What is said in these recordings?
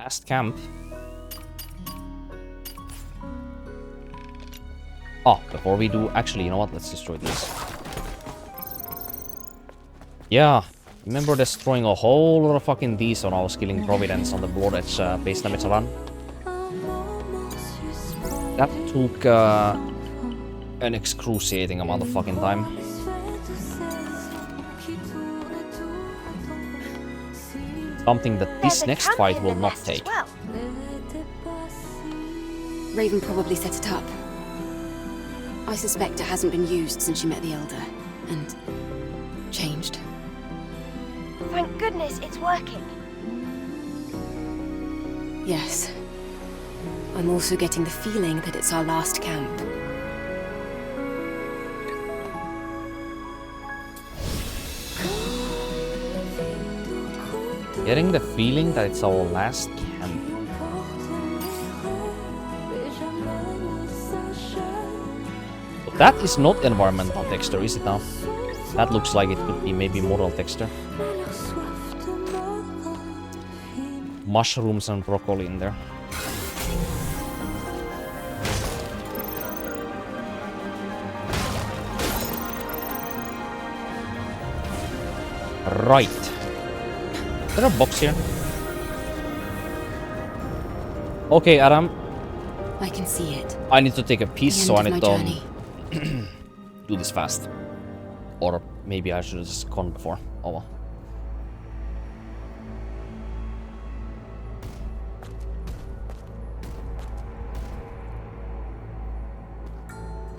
Last camp. Oh, before we do... Actually, you know what? Let's destroy this. Yeah. Remember destroying a whole lot of fucking these when I was killing Providence on the Blood Edge base damage run? That took an excruciating amount of fucking time. Something that this next fight will not take. Well. Raven probably set it up. I suspect it hasn't been used since you met the Elder, and changed. Thank goodness it's working. Yes. I'm also getting the feeling that it's our last camp. Getting the feeling that it's our last camp. But that is not environmental texture, is it now? That looks like it could be maybe model texture. Mushrooms and broccoli in there. Right. Is there a box here? Okay, Adam. I can see it. I need to take a piece, so I need to journey. do this fast. Or maybe I should have just gone before. Oh well.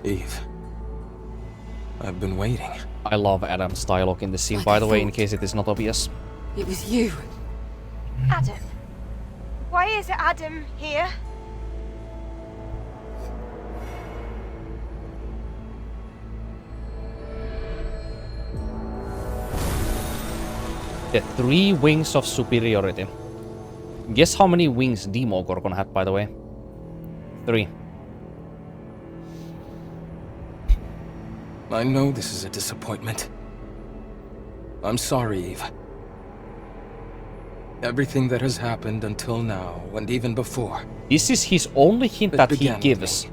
Eve. I've been waiting. I love Adam's dialogue in this scene, by the way, in case it is not obvious. It was you. Adam. Why is Adam here? The 3 wings of superiority. Guess how many wings Demogorgon had, by the way? 3. I know this is a disappointment. I'm sorry, Eve. Everything that has happened until now, and even before. This is his only hint that he began with gives.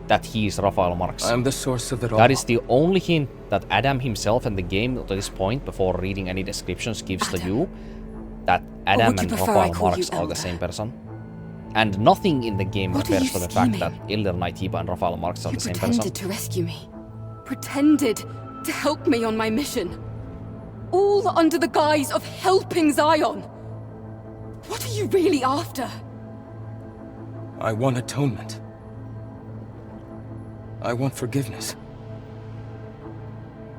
That he is Raphael Marx. I'm the source of it all. That is the only hint that Adam himself and the game to this point, before reading any descriptions, gives to you. That Adam and Raphael Marx are the same person. And nothing in the game refers to the fact that Elder Naytiba and Raphael Marx are the same person. You pretended to rescue me. Pretended to help me on my mission. All under the guise of helping Xion. What are you really after? I want atonement. I want forgiveness.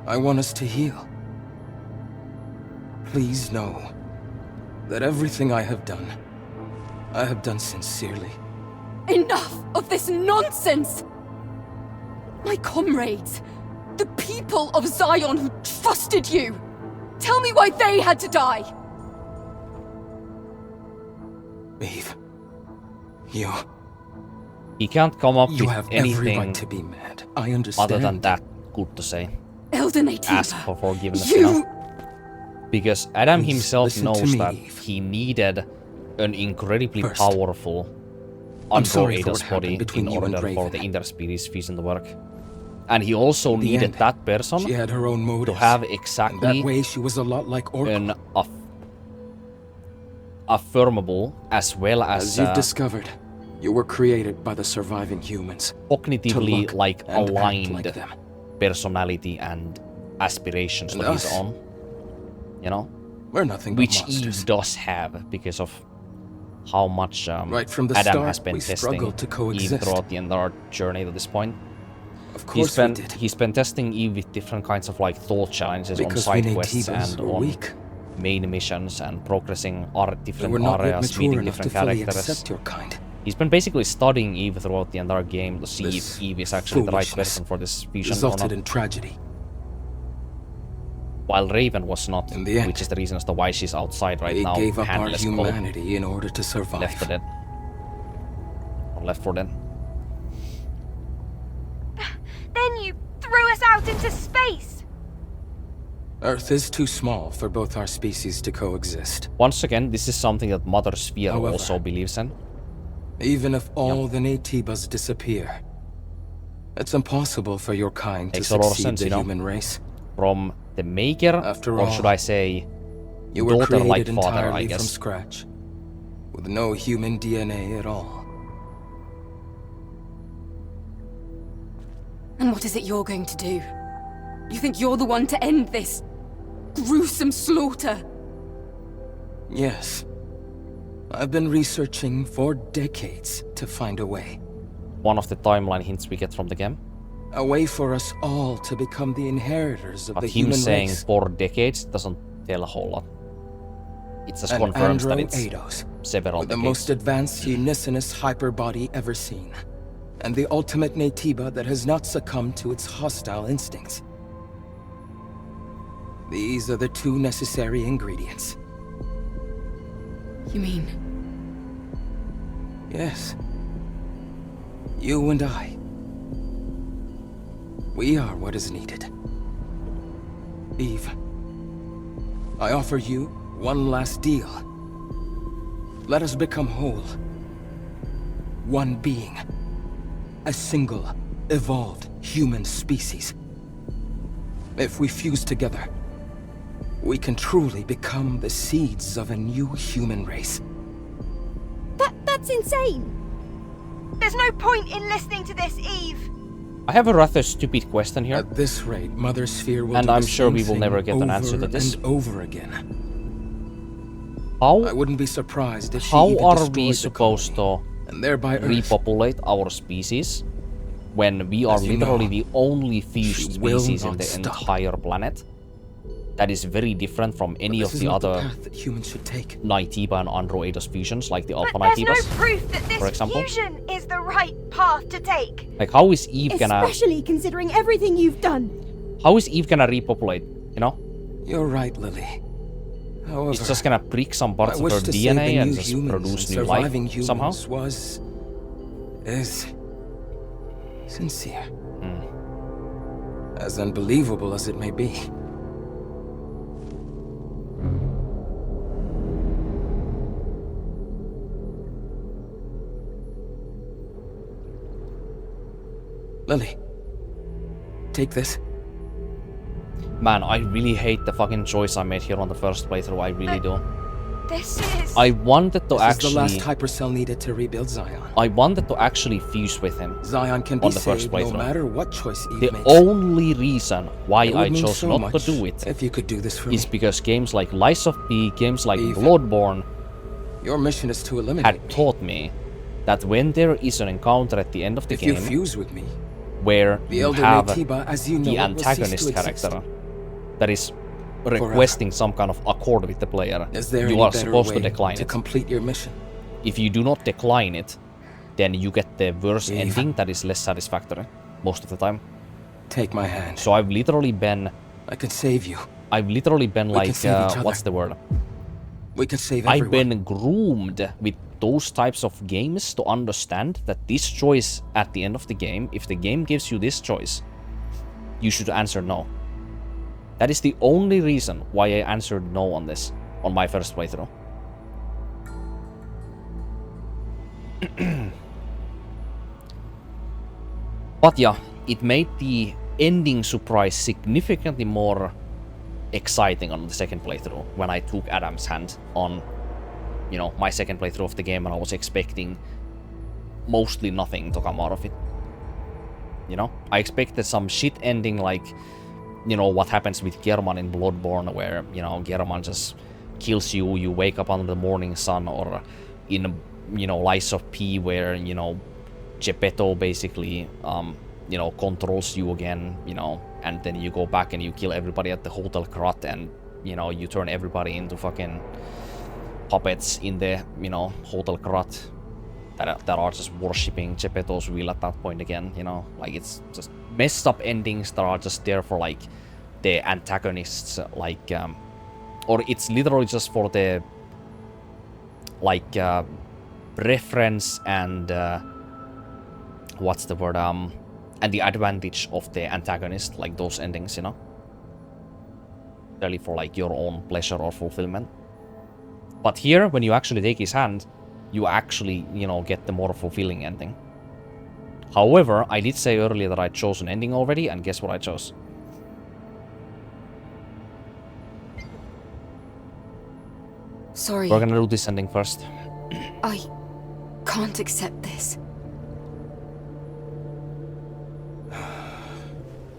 I want us to heal. Please know that everything I have done sincerely. Enough of this nonsense! My comrades, the people of Xion who trusted you, tell me why they had to die! Eve, He can't come up you with have every anything right to be mad. I understand. other than that good to say. Elder Naytiba, Ask for forgiveness, you know? Because Adam Please himself listen to knows me, that Eve. he needed an incredibly First, powerful I'm sorry for Android's what happened body between in you and order for the Raven. interspecies fusion to work. And he also In the needed end, that person She had her own to motives. have And exactly that way she was a lot like Oracle. an affirmable as well As as you've discovered, you were created by the surviving humans. cognitively look like and act aligned like them. personality and aspirations And to his us? own. You know? We're nothing but Which monsters. Eve does have because of how much Right from the Adam start, has been we testing struggled to Eve coexist. throughout the entire journey to this point. Of course we did. He's been testing Eve with different kinds of like thought challenges Because on we side quests Naytibas and were on weak. main missions and progressing our We different were not yet areas, mature meeting enough to different fully characters. accept your kind. He's been basically studying Eve throughout the entire game to see This if Eve is actually the right foolishness person for this fusion or resulted not. in tragedy. While Raven was not, In the end, which is the reason as to why she's outside right We now, gave up our handless cold, humanity in order to survive. left for dead. Or left for dead. Then you threw us out into space! Earth is too small for both our species to coexist. Once again, this is something that Mother Sphere However, also believes in. Even if all the Naytibas disappear, it's impossible for your kind to Makes a lot of succeed sense, the you know? human race. From the maker, After or all, should I say, You were daughter like created father, I entirely guess. from scratch, with no human DNA at all. And what is it you're going to do? You think you're the one to end this gruesome slaughter? Yes. I've been researching for decades to find a way. One of the timeline hints we get from the game. A way for us all to become the inheritors of But the him human saying race. 4 decades doesn't tell a whole lot. It just An confirms that Andro it's Eidos, several with the decades. most advanced unicinous hyperbody ever seen. And the ultimate Naytiba that has not succumbed to its hostile instincts. These are the 2 necessary ingredients. You mean? Yes. You and I. We are what is needed. Eve, I offer you one last deal. Let us become whole. One being. A single, evolved human species. If we fuse together, we can truly become the seeds of a new human race. That's insane! There's no point in listening to this, Eve. I have a rather stupid question here. At this rate, Mother Sphere will And do I'm the sure same we will thing never get an answer to over this. and over again. I How wouldn't be surprised if she how even are destroyed we the supposed colony, to and thereby Earth. repopulate our species when we are As you literally know, the only fused she will species in not the stop. entire planet? That is very different from any This of is the not the other path that humans should take. Naytiba and Andro Eidos fusions, like the But Alpha there's no Naytibas. proof that for this example. fusion is the right path to take. Like, how is Eve gonna Especially considering everything you've done. repopulate? You know, You're right, Lily. However, it's just gonna prick some my parts of wish her to save the DNA and new just humans produce and new surviving life humans somehow. is sincere. Hmm. As unbelievable as it may be. Lily, take this. Man, I really hate the fucking choice I made here on the first playthrough. I really do. This is... I wanted to This is the last actually. hypercell needed to rebuild Xion. I wanted to actually fuse with him. Zion can be On the first saved no playthrough. matter what choice Eve The makes. only reason why It would I mean chose so not much to do it if you could do this for is me. because games like Lies of P, games like Eve. Bloodborne Your mission is to eliminate had me. taught me that when there is an encounter at the end of the If you game fuse with me, where the you elder have Naytiba, as you know, the it will cease antagonist to exist. character that is requesting some kind of accord with the player, Is there you any are better supposed to way decline to it. complete your mission? If you do not decline it, then you get the worse Eve. ending that is less satisfactory most of the time. Take my hand. So I've literally been I can save you. like, can save each other. what's the word? We can save I've everyone. been groomed with those types of games to understand that this choice at the end of the game, if the game gives you this choice, you should answer no. That is the only reason why I answered no on this, on my first playthrough. But yeah, it made the ending surprise significantly more exciting on the second playthrough when I took Adam's hand on, you know, my second playthrough of the game, and I was expecting mostly nothing to come out of it. You know, I expected some shit ending like, you know, what happens with German in Bloodborne, where, you know, German just kills you, you wake up under the morning sun, or in, you know, Lies of P, where, you know, Geppetto basically, you know, controls you again, you know, and then you go back and you kill everybody at the Hotel Krat, and, you know, you turn everybody into fucking puppets in the, you know, Hotel Krat that are just worshipping Geppetto's will at that point again, you know, like it's just messed up endings that are just there for like the antagonists, like, or it's literally just for the like reference and what's the word, and the advantage of the antagonist, like those endings, you know. necessarily for like your own pleasure or fulfillment. But here, when you actually take his hand, you actually, you know, get the more fulfilling ending. However, I did say earlier that I chose an ending already, and guess what I chose? Sorry. We're gonna do this ending first. I can't accept this.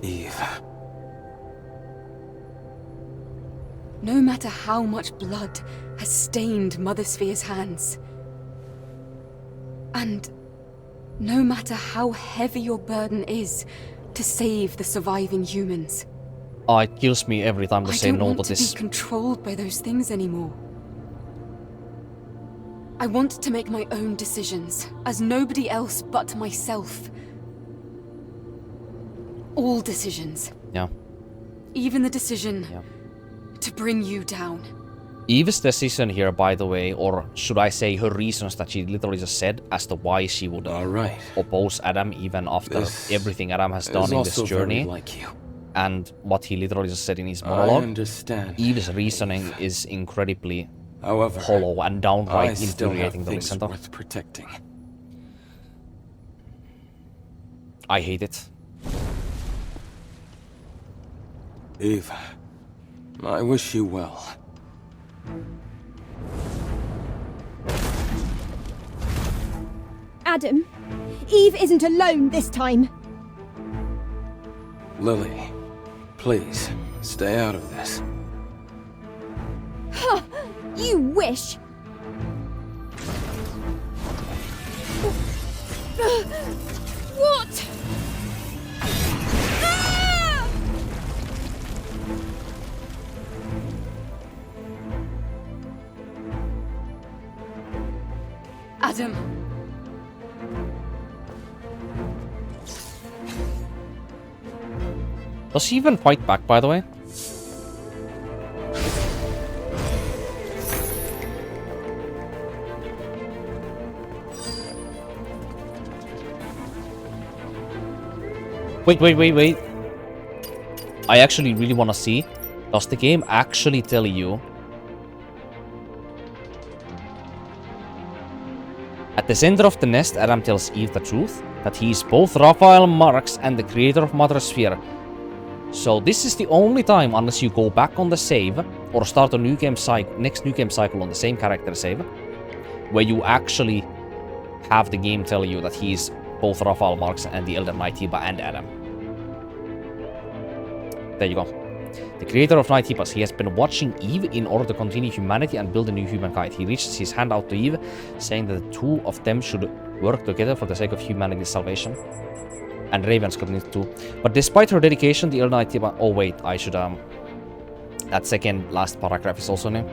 Eve. No matter how much blood has stained Mother Sphere's hands, and no matter how heavy your burden is to save the surviving humans, It kills me every time they say no to I don't want to this. be controlled by those things anymore. I want to make my own decisions, as nobody else but myself. All decisions. Yeah. Even the decision Yeah. to bring you down. Eve's decision here, by the way, or should I say her reasons that she literally just said as to why she would All right. oppose Adam even after This everything Adam has is done in this also very journey, like you. and what he literally just said in his I monologue. understand. Eve's reasoning is incredibly However, hollow and I downright still have infuriating to things listen to. worth protecting. I hate it. Eve, I wish you well. Adam, Eve isn't alone this time. Lily, please, stay out of this. You wish. What? Ah! Adam. Does she even fight back, by the way? Wait. I actually really want to see. Does the game actually tell you? At the center of the nest, Adam tells Eve the truth, that he is both Raphael Marx and the creator of Mother Sphere. So this is the only time, unless you go back on the save, or start a new game next new game cycle on the same character save, where you actually have the game tell you that he is both Raphael Marx and the Elder Naytiba and Adam. There you go. The creator of Naytibas, he has been watching Eve in order to continue humanity and build a new humankind. He reaches his hand out to Eve, saying that the two of them should work together for the sake of humanity's salvation. And Raven's got it too. But despite her dedication, the Elder Naytiba... Oh wait, I should... That second last paragraph is also new.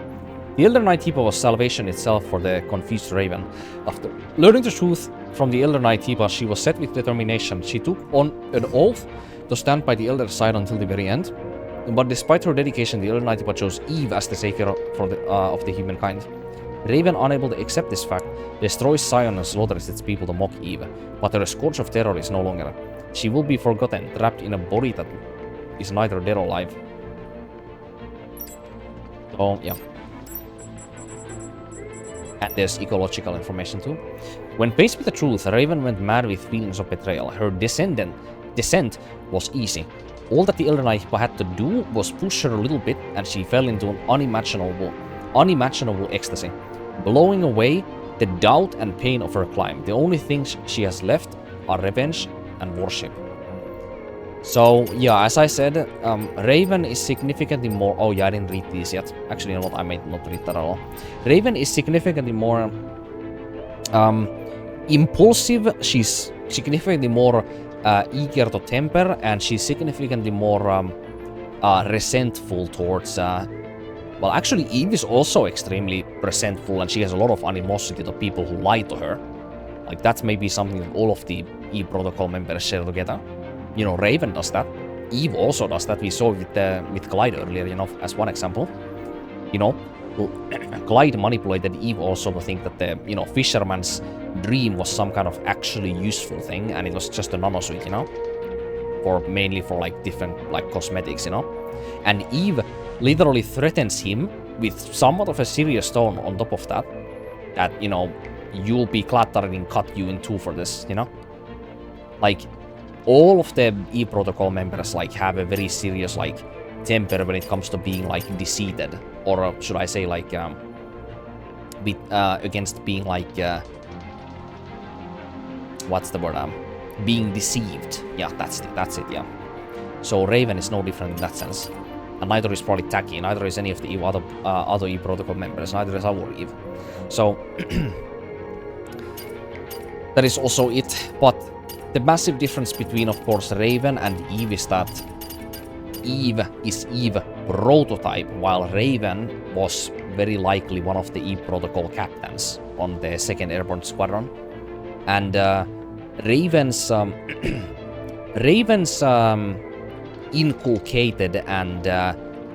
The Elder Naytiba was salvation itself for the confused Raven. After learning the truth from the Elder Naytiba, she was set with determination. She took on an oath to stand by the Elder's side until the very end. But despite her dedication, the Elder Naytiba chose Eve as the savior for of the humankind. Raven, unable to accept this fact, destroys Xion and slaughters its people to mock Eve. But her scourge of terror is no longer. She will be forgotten, trapped in a body that is neither dead or alive. So, yeah. And there's ecological information too. When faced with the truth, Raven went mad with feelings of betrayal. Her descent was easy. All that the Elder Naytiba had to do was push her a little bit, and she fell into an unimaginable ecstasy, blowing away the doubt and pain of her climb. The only things she has left are revenge and worship. So, yeah, as I said, Raven is significantly more... Oh, yeah, I didn't read these yet. Actually, you know what? I might not read that at all. Raven is significantly more... impulsive. She's significantly more eager to temper, and she's significantly more resentful towards... well, actually, Eve is also extremely resentful, and she has a lot of animosity to people who lie to her. Like, that's maybe something that all of the Eve Protocol members share together. You know, Raven does that. Eve also does that. We saw with Clyde earlier, you know, as one example. You know, Clyde manipulated Eve also to think that the, you know, fisherman's dream was some kind of actually useful thing, and it was just a nanosuit, you know? Mainly for, like, different, like, cosmetics, you know? And Eve literally threatens him with somewhat of a serious tone on top of that, you know, you'll be clattering cut you in two for this, you know? Like, all of the E protocol members, like, have a very serious, like, temper when it comes to being, like, deceited. Or should I say, like, against being, like, what's the word? Being deceived. Yeah, that's it, yeah. So Raven is no different in that sense. And neither is probably Tacky, neither is any of the other E protocol members, neither is our Eve. So that is also it. But the massive difference between, of course, Raven and Eve is that Eve is Eve prototype, while Raven was very likely one of the E protocol captains on the 2nd Airborne Squadron. And Raven's inculcated and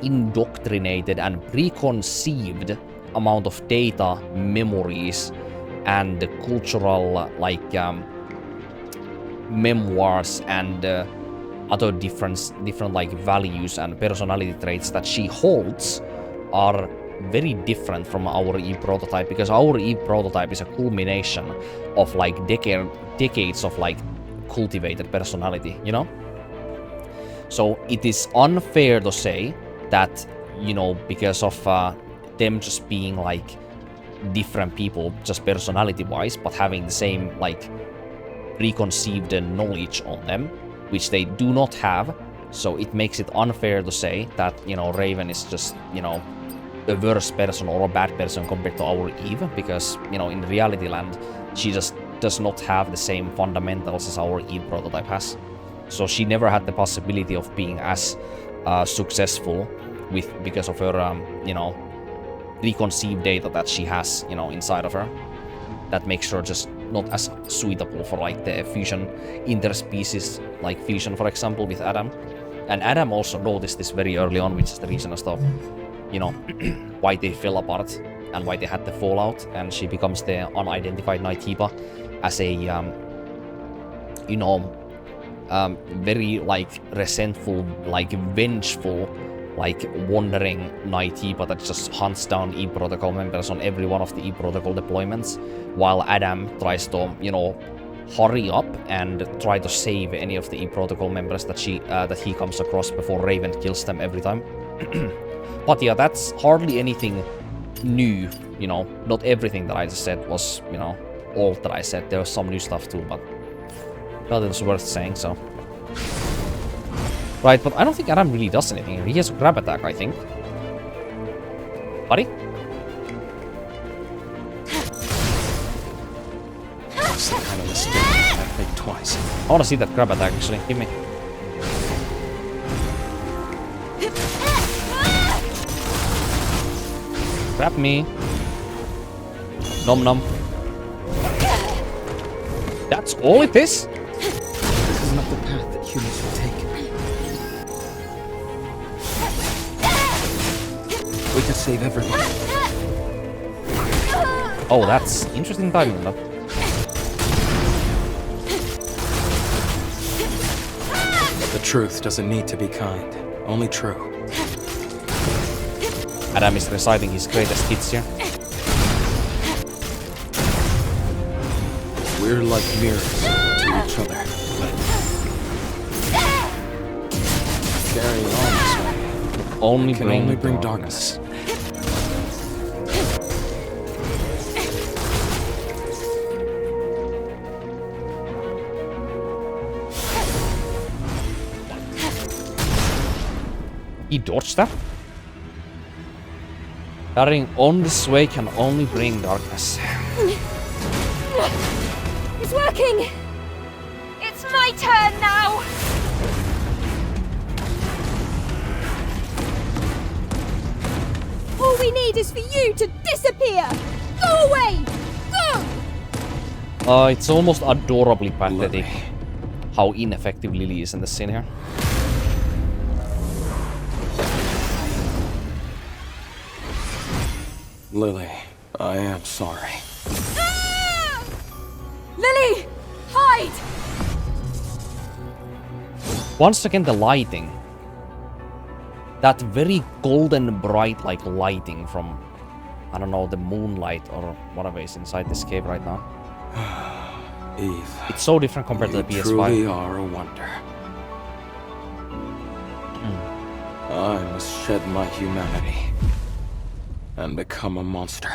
indoctrinated and preconceived amount of data, memories, and cultural like memoirs and other different like values and personality traits that she holds are very different from our E prototype, because our E prototype is a culmination of like decades of like cultivated personality, you know? So it is unfair to say that, you know, because of them just being like different people, just personality wise, but having the same like preconceived knowledge on them, which they do not have. So it makes it unfair to say that, you know, Raven is just, you know, a worse person or a bad person compared to our Eve, because, you know, in reality land, she just does not have the same fundamentals as our Eve prototype has. So she never had the possibility of being as successful because of her, you know, preconceived data that she has, you know, inside of her. That makes her just not as suitable for like the fusion, interspecies like fusion, for example, with Adam. And Adam also noticed this very early on, which is the reason as to, you know, why they fell apart and why they had the fallout. And she becomes the unidentified Naytiba as a, you know, very like resentful, like vengeful, like wandering Naytiba that just hunts down E protocol members on every one of the E protocol deployments, while Adam tries to, you know, hurry up and try to save any of the E protocol members that he comes across before Raven kills them every time. But yeah, that's hardly anything new, you know. Not everything that I just said was, you know, all that I said. There was some new stuff too, but well, it was worth saying, so. Right, but I don't think Adam really does anything. He has a grab attack, I think. Buddy? That's the kind of mistake I make twice. I wanna see that grab attack, actually. Give me. Grab me. Nom nom. That's all it is? This is not the path that humans should take. We could save everyone. Oh, that's interesting timing, though. The truth doesn't need to be kind, only true. Adam is reciting his greatest hits here. We're like mirrors to each other. Carrying on this way Only can only bring darkness. He dodged that? Carrying on this way can only bring darkness. It's working! It's my turn now! All we need is for you to disappear! Go away! Go! It's almost adorably pathetic how ineffective Lily is in the scene here. Lily, I am sorry. Ah! Lily! Hide! Once again, the lighting. that very golden bright like lighting from, I don't know, the moonlight or whatever is inside this cave right now. Eve, It's so different compared to you the PS5. truly are a wonder. I must shed my humanity and become a monster.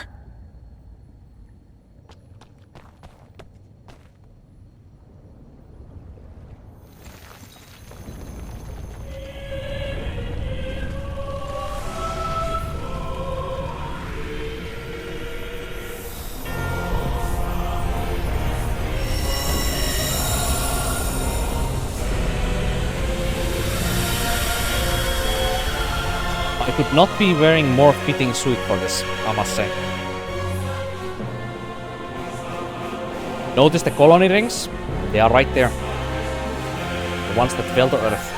I could not be wearing more fitting suit for this, I must say. Notice the colony rings? They are right there. The ones that fell to Earth.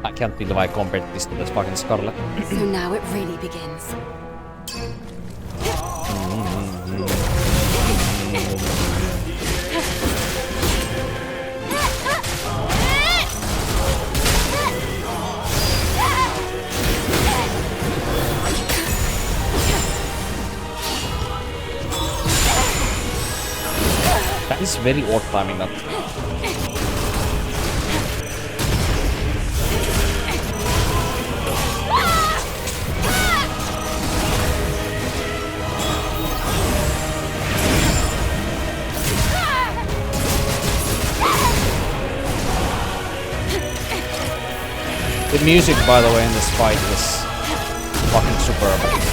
I can't believe I compared this to this fucking Scarlet. So now it really begins. That is very odd timing, that. The music, by the way, in this fight is fucking superb.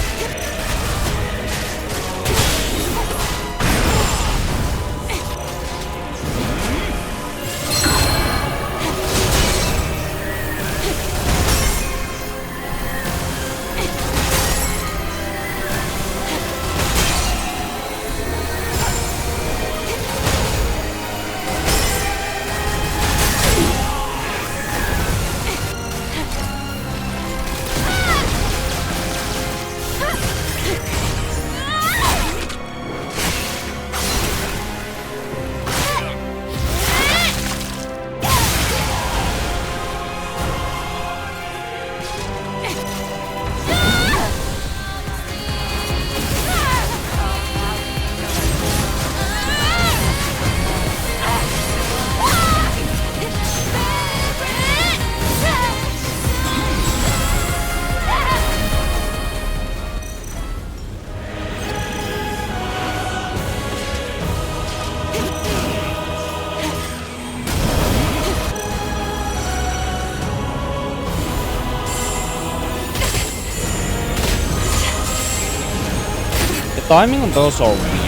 The timing on those are weird.